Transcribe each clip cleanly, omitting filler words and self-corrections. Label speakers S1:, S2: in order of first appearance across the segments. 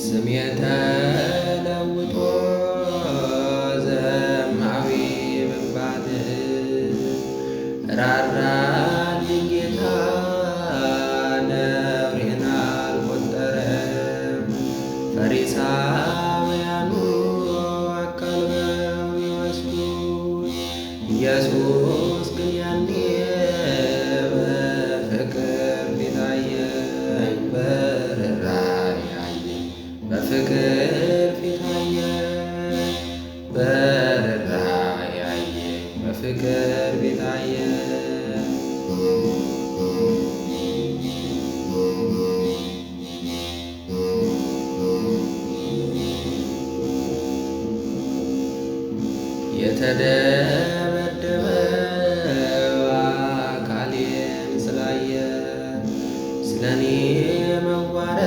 S1: ስሜ ተለውጦ ዘማዊ ብባል ራራልኝ ጌታ ነውሬን አልቆጠረም። ፈሪሳውያኑ አቃልለው ቢወስዱኝ ኢየሱስ ግን ያኔ በፍቅር ፊት አየኝ፣ በርኅራኄ አየኝ፣ በፍቅር ፊት አየኝ፣ በርኅራኄ አየኝ፣ በፍቅር ፊት አየኝ። የተደበደበው አካሌን ስላየ ስለኔ መዋረድ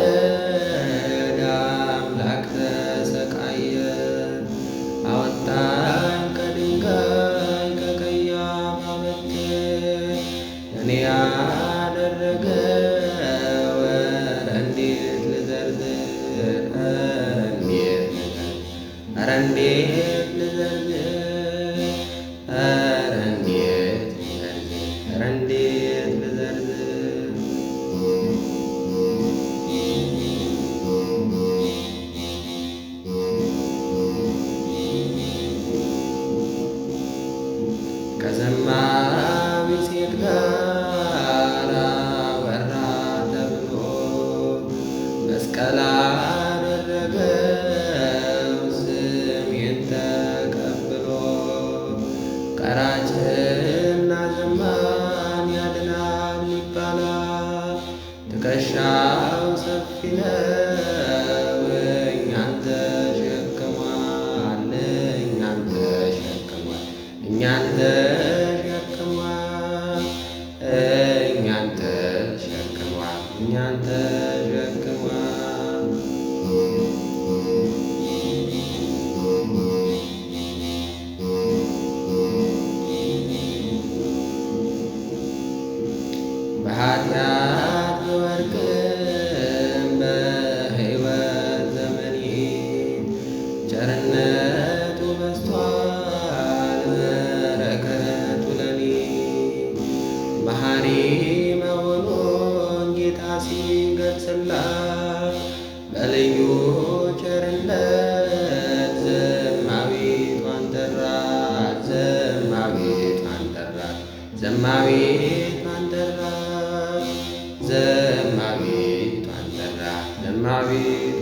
S1: አምላክ ተሰቃየ። አወጣኝ ከድንጋይ ከቀያፋ በትር እኔ ያደረገው ኧረ እንዴት ልዘርዝር፣ ኧረ እንዴት ልዘርዝር፣ ኧረ እንዴት ልዘርዝር፣ ኧረ እንዴት ልዘርዝር። ከዘማዊ ሴት ጋር አወራ ተብሎ መስቀል አደረገው ስሜን ተቀብሎ። ቀራጭና ዘማን ያድናል ይባላል፣ ትከሻው ሰፊ ነው እኛን ተሸክሟል፣ እኛን ተሸክሟል፣ እኛን ተሸክሟል፣ እኛን ተሸክሟል፣ እኛን ተሸክሟል። በኃጢአት ብወድቅም በሕይወት ዘመኔ ቸርነቱ በዝቷል በረከቱ ለኔ። መሐሪ መሆኑን ጌታ ሲገልጽላት በልዩ ቸርነት ዘማዊቷን ጠራት፣ ዘማዊቷን ጠራት፣ ዘማዊቷን ጠራት፣ ዘማዊቷን ጠራት፣ ዘማዊቷን